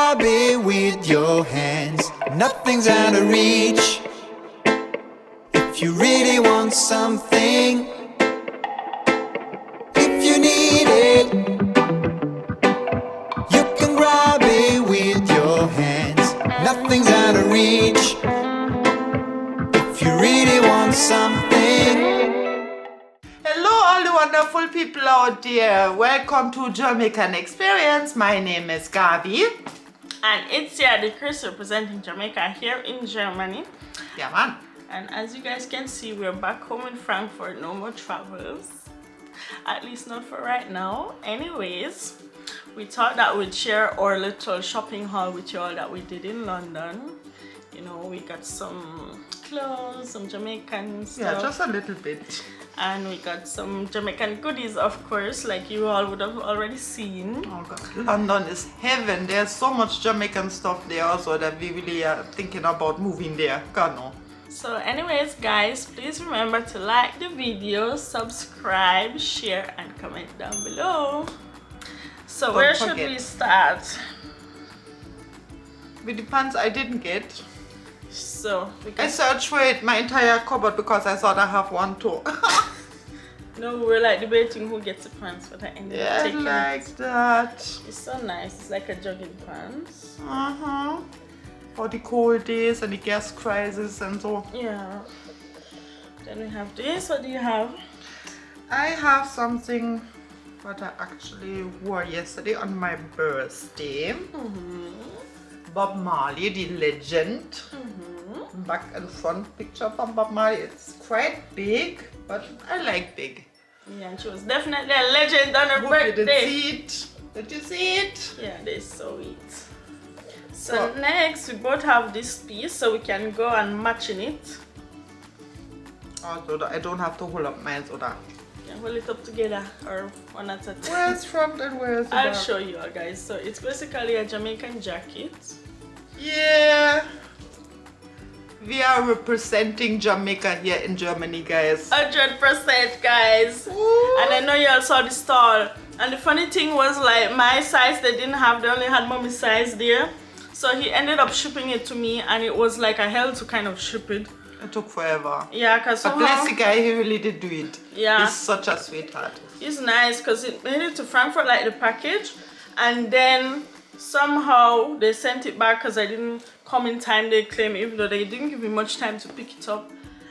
grab it with your hands. Nothing's out of reach. If you really want something, if you need it, you can grab it with your hands. Nothing's out of reach. If you really want something. Hello all the wonderful people out there. Welcome to Germaican Experience. My name is Gabi. And it's the Chris representing Jamaica here in Germany. Yeah, man. And as you guys can see, we're back home in Frankfurt. No more travels. At least not for right now. Anyways, we thought that we'd share our little shopping haul with you all that we did in London. You know, we got some clothes, some Jamaican stuff. Yeah, just a little bit. And we got some Jamaican goodies, of course, like you all would have already seen. Oh God, London is heaven. There's so much Jamaican stuff there also that we really are thinking about moving there. God no. So anyways, guys, please remember to like the video, subscribe, share, and comment down below. So where should we start? With the pants I didn't get. So I searched for it my entire cupboard because I thought I have one too. No, we're like debating who gets the pants, but I ended up taking like that. It's so nice. It's like a jogging pants. For the cold days and the gas crisis and so. Yeah. Then we have this. What do you have? I have something that I actually wore yesterday on my birthday. Bob Marley, the legend. Back and front picture from Bob Marley. It's quite big, but I like big. Yeah, and she was definitely a legend on her birthday. Did you see it? Did you see it? Yeah, they saw it. So next, we both have this piece, so we can go and match in it. Oh, so that I don't have to hold up mine so that. Yeah, hold it up together or one at a time. Where's front and where's the I'll back? show you all, guys. So it's basically a Jamaican jacket. Yeah. We are representing Jamaica here in Germany, guys. 100%, guys. Ooh. And I know you all saw the stall. And the funny thing was, like, my size they didn't have. They only had mommy's size there. So he ended up shipping it to me, and it was like a hell to kind of ship it. It took forever. Yeah, because But bless the guy, he really did do it. Yeah. He's such a sweetheart. It's nice because it made it to Frankfurt, like the package. And then somehow they sent it back because I didn't come in time, they claim, even though they didn't give me much time to pick it up.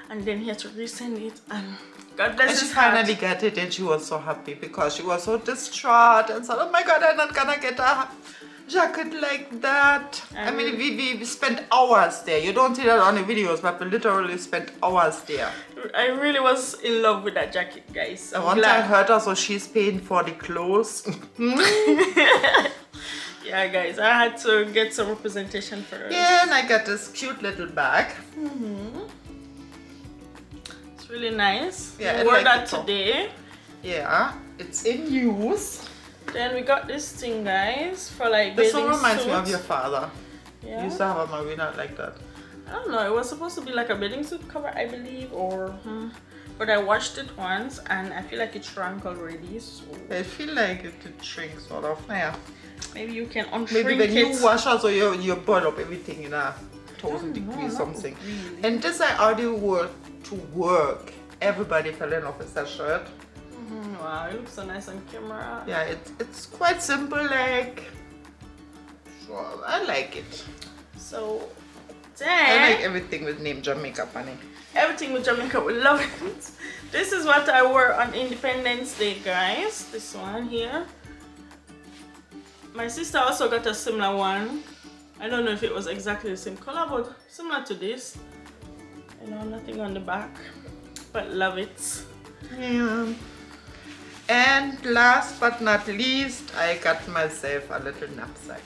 And then he had to resend it, and God bless his heart. And she finally got it, and she was so happy because she was so distraught and said, oh my God, I'm not gonna get a jacket like that. I mean, we spent hours there. You don't see that on the videos, but we literally spent hours there. I really was in love with that jacket, guys. And once I heard her, so she's paying for the clothes. Yeah, guys, I had to get some representation for her. Yeah, and I got this cute little bag. It's really nice. Yeah, I wore that today. Yeah, it's in use. Then we got this thing, guys, for like This bathing one reminds me suits. of your father. Yeah. He used to have a marina like that. I don't know, it was supposed to be like a bathing suit cover, I believe, or but I washed it once and I feel like it shrank already, so I feel like it could shrink sort of. Yeah. maybe you can unshrink Maybe when it. you wash also you boil up everything in a 1,000 degrees something. Really. And this I already wore to work. Everybody fell in love with that shirt. Wow, it looks so nice on camera. Yeah, it's quite simple, like, so I like it. So I then like everything with name Jamaica on it. everything with Jamaica, we love it. This is what I wore on Independence Day, guys. This one here. My sister also got a similar one. I don't know if it was exactly the same color, but similar to this. You know, nothing on the back, but love it. Yeah. And last but not least, I got myself a little knapsack.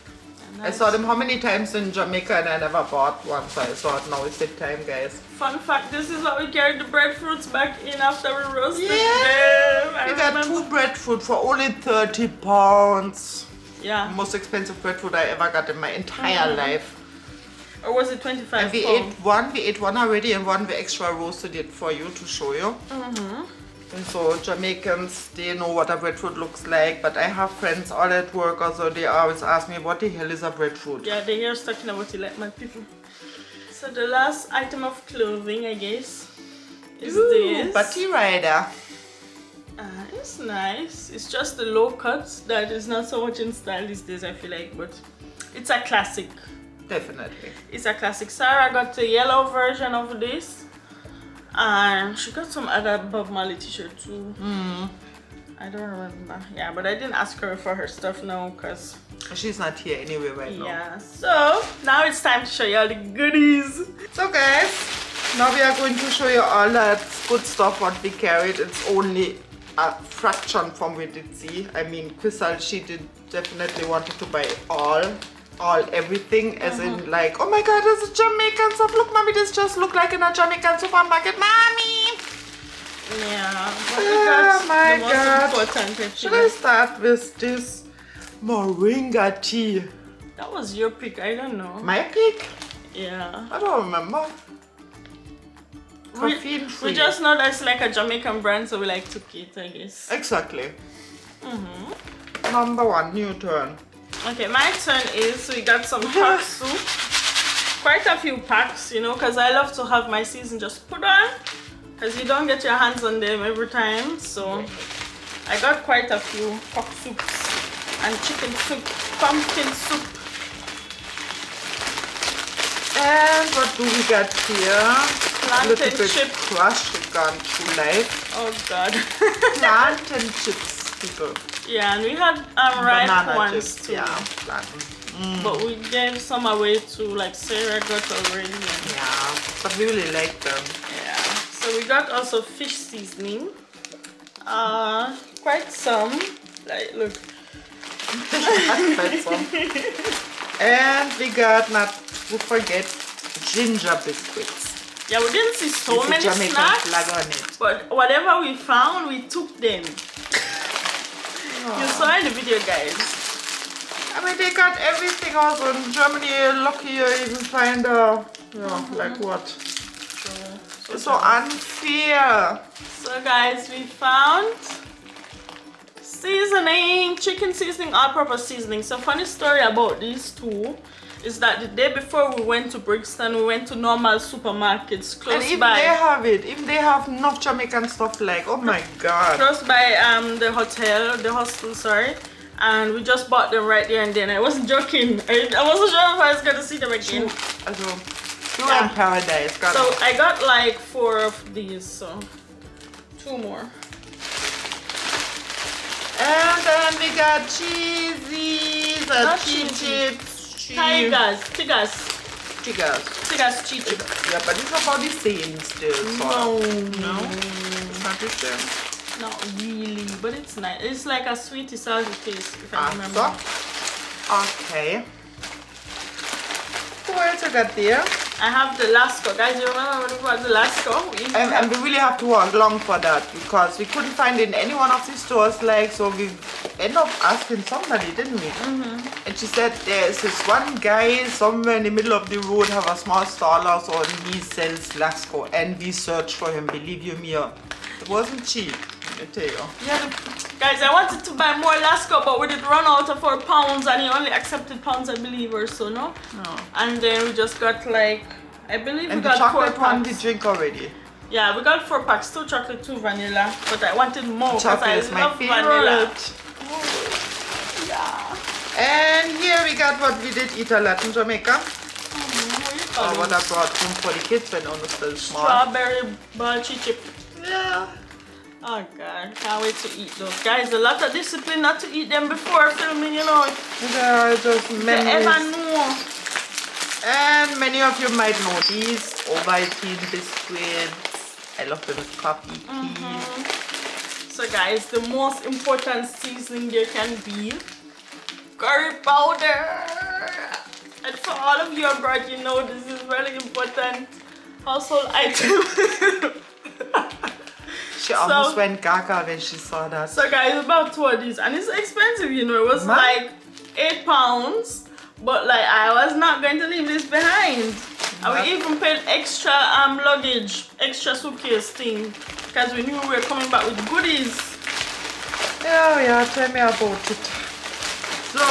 Nice. I saw them how many times in Jamaica and I never bought one, so I thought now is the time, guys. Fun fact, this is what we carried the breadfruits back in after we roasted them. We got 2 breadfruit for only 30 pounds. Yeah. Most expensive breadfruit I ever got in my entire life. Or was it 25 And we ate one already, and one we extra roasted it for you to show you. And so Jamaicans, they know what a breadfruit looks like, but I have friends all at work also, they always ask me what the hell is a breadfruit. Yeah, they hear us talking about it like my people. So the last item of clothing, I guess, is this. Batty rider. It's nice. It's just the low cuts that is not so much in style these days, I feel like, but it's a classic. Definitely. It's a classic. Sarah got the yellow version of this, and she got some other Bob Marley t-shirt too. I don't remember. Yeah, but I didn't ask her for her stuff now because she's not here anyway right now. Yeah, so now it's time to show you all the goodies. So guys, now we are going to show you all that good stuff what we carried. It's only a fraction from we did see. I mean, Crystal, she did definitely wanted to buy everything, as in like, oh my god, this is Jamaican stuff. Look, mommy, this just look like in a Jamaican supermarket, mommy. Yeah, but Oh my the most god. important, I Should feel. I start with this moringa tea? That was your pick, I don't know. My pick? Yeah. I don't remember. Caffeine We free. just know that's like a Jamaican brand, so we like to it, I guess. Exactly. Number one, new turn. Okay, my turn is we got some hot soup. Quite a few packs, you know, because I love to have my season just put on. Because you don't get your hands on them every time. So I got quite a few pork soups and chicken soup, pumpkin soup. And what do we got here? A little Plantain bit chip. crushed, it gone through life. Oh god. Plantain chips, people. Yeah, and we had ripe Banana ones chips, too. yeah. Plantain. But we gave some away to like Sarah got already. And Yeah, but we really like them. yeah. So we got also fish seasoning. Quite some. Like look. Quite some. And we got, not to forget, ginger biscuits. Yeah, we didn't see so With a many Jamaican snacks. flag on it. But whatever we found, we took them. You saw in the video, guys. I mean, they got everything also in Germany. Lucky you even find like what? It's so unfair. So guys, we found seasoning, chicken seasoning, all-purpose seasoning. So funny story about these two is that the day before we went to Brixton, we went to normal supermarkets close And even by. they have it. Even they have enough Jamaican stuff like, oh my god. Close by the hostel, sorry. And we just bought them right there and then. I wasn't joking. I wasn't sure if I was gonna see them again. Also, you are in paradise. God. So I got like 4 of these, so 2 more. And then we got cheesies, Not cheese cheesy. chips, Tigers. Tigers. Cheese chips. Yeah, but it's about the same still. Sort of. No. It's not the same. Not really, but it's nice. It's like a sweetie salty taste, if I remember. Okay. So what else I got there? I have the Lasco. Guys, you remember when we bought the Lasco? And we really have to walk long for that because we couldn't find it in any one of the stores, like, so we ended up asking somebody, didn't we? And she said there's this one guy somewhere in the middle of the road have a small stall also and he sells Lasco, and we searched for him, believe you me. It wasn't cheap, I tell you. Yeah, guys, I wanted to buy more Lasco, but we did run out of our pounds, and he only accepted pounds, I believe, or so, no? No. And then we just got like, I believe And we the got 4 chocolate one we packs. drink already. Yeah, we got 4 packs, 2 chocolate, 2 vanilla, but I wanted more because Chocolate I is my love vanilla. favorite. Yeah. And here we got what we did eat a lot in Jamaica. Or what I brought home for the kids when I was still small. Strawberry balchi chip. Yeah. Oh god, can't wait to eat those. Guys, a lot of discipline not to eat them before filming, you know. Yeah, just You memories. ever know. And many of you might know these Ovaltine biscuits. I love them with coffee, tea. So guys, the most important seasoning there can be curry powder. And for all of you abroad, you know this is really important household item. She almost went gaga when she saw that. So guys, about 2 of these, and it's expensive, you know. It was like £8, but like I was not going to leave this behind. And we even paid extra luggage, extra suitcase thing because we knew we were coming back with goodies. Yeah, tell me about it. So,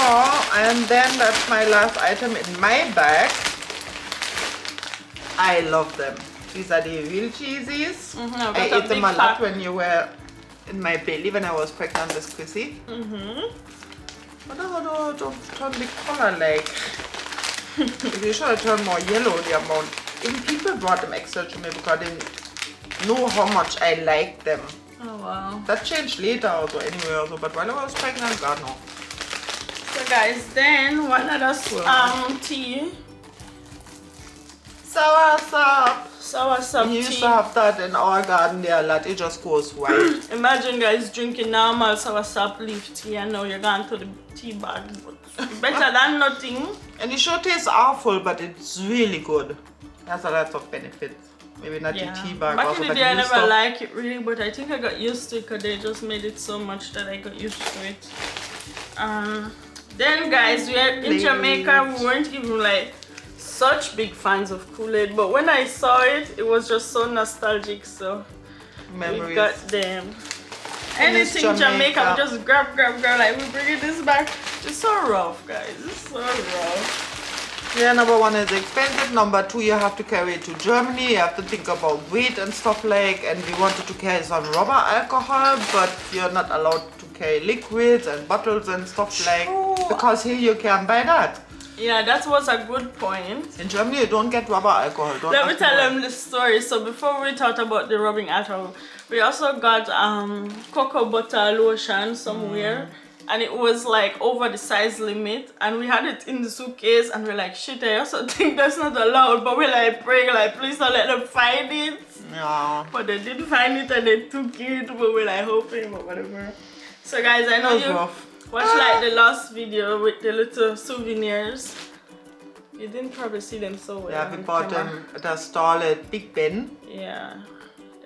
and then that's my last item in my bag. I love them. These are the real cheesies. I ate them a lot when you were in my belly when I was pregnant with Chrissy. But don't turn the color like. You should have turned more yellow the amount. Even people brought them extra to me because they know how much I like them. Oh wow. That changed later also anyway also, but while I was pregnant, God no. So guys, then one other tea. Soursop We tea. used to have that in our garden there a lot. It just goes white. Imagine guys drinking normal soursop leaf tea and now you're going to the tea bag. But better than nothing. And it sure tastes awful, but it's really good. It has a lot of benefits. Maybe not the tea bag. Back also, in the but day I used never to- liked it really, but I think I got used to it because they just made it so much that I got used to it. Then guys, we are in Jamaica, we weren't even like such big fans of Kool-Aid, but when I saw it, it was just so nostalgic, so Memories. we got them. I miss Anything Jamaica, we Jamaica. just grab, like we bringing this back. It's so rough guys, it's so rough. Yeah, number one is expensive. Number two, you have to carry it to Germany. You have to think about weight and stuff like. And we wanted to carry some rubber alcohol, but you're not allowed to carry liquids and bottles and stuff like. Because here you can buy that. Yeah, that was a good point. In Germany, you don't get rubber alcohol. Don't Let me have to tell worry. them the story. So before we talked about the rubbing alcohol, we also got cocoa butter lotion somewhere. And it was like over the size limit, and we had it in the suitcase, and we're like, shit, I also think that's not allowed, but we're like praying, like, please don't let them find it. Yeah. But they did find it and they took it, but we're like hoping, but whatever. So guys, I know That was you rough. watched like the last video with the little souvenirs. You didn't probably see them so well. Yeah, we on bought camera. them at a stall at Big Ben. Yeah,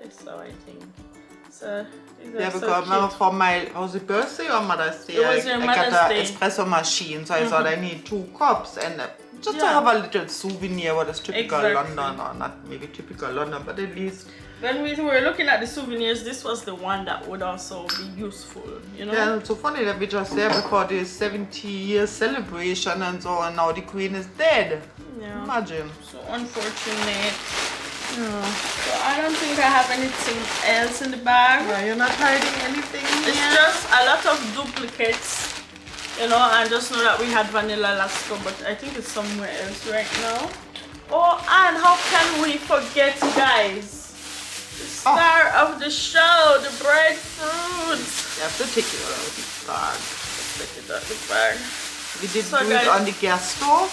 that's so I think. So these are Yeah, so because remember cute. for my, was it birthday or Mother's Day? It was your I Mother's got Day. an espresso machine, so I thought I need 2 cups and just to Yeah. have a little souvenir what is typical Exactly. London, or not maybe typical London, but at least. When we were looking at the souvenirs, this was the one that would also be useful, you know? Yeah, it's so funny that we just there before the 70-year celebration and so, and now the Queen is dead. Yeah. Imagine. So unfortunate. Yeah. So I don't think I have anything else in the bag. Yeah, you're not hiding anything It's here. just a lot of duplicates, you know. I just know that we had vanilla Lasco, but I think it's somewhere else right now. Oh, and how can we forget, guys? The star of the show, the breadfruit. You have to take it out of the bag. Take it out the bag. We did So do guys- it on the gas stove.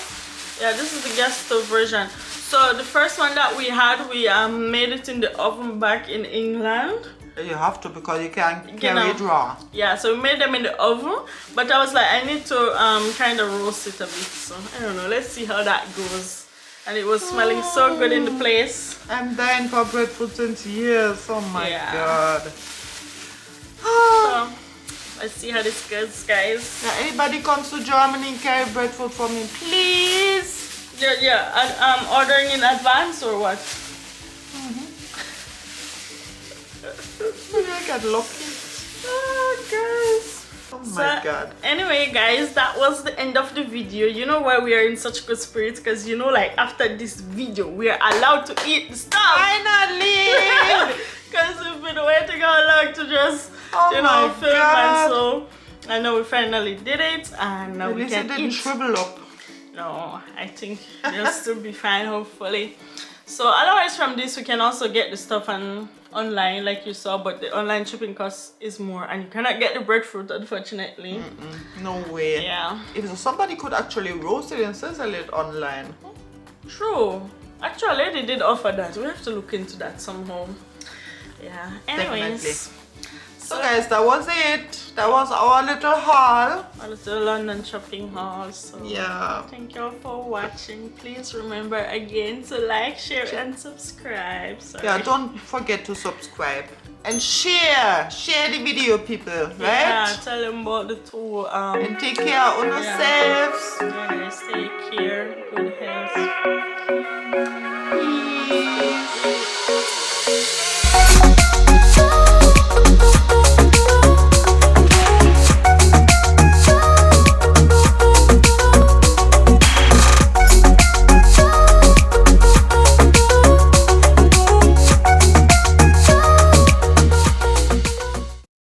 Yeah, this is the gas stove version. So the first one that we had, we made it in the oven back in England. You have to because you can't You carry know. it raw. Yeah, so we made them in the oven, but I was like, I need to kind of roast it a bit. So I don't know, let's see how that goes. And it was smelling so good in the place. I'm dying for breadfruit since years. Oh my Yeah. god. So let's see how this goes, guys. Now, anybody comes to Germany and carry breadfruit for me, please. Yeah, and, ordering in advance or what? Maybe I got lucky. Oh, guys. Oh my So, god. anyway guys, that was the end of the video. You know why we are in such good spirits? Because you know, like after this video we are allowed to eat the stuff. Finally! Because we've been waiting all long to just Oh you know my film, God. and so I know we finally did it, and now At we least it can didn't eat. shrivel up. No, I think they'll still be fine, hopefully. So otherwise from this we can also get the stuff online like you saw, but the online shipping cost is more, and you cannot get the breadfruit, unfortunately. No way. Yeah, If somebody could actually roast it and sizzle it online. true. Actually they did offer that. We have to look into that somehow. Yeah, anyways. Definitely. So guys, that was it. That was our little haul. A little London shopping haul. So Yeah. thank you all for watching. Please remember again to like, share, and subscribe. Sorry. Yeah, don't forget to subscribe. And share. Share the video, people. Right? Yeah, tell them about the two. And take care of yourselves. Yeah, guys, take care. Good health. Peace.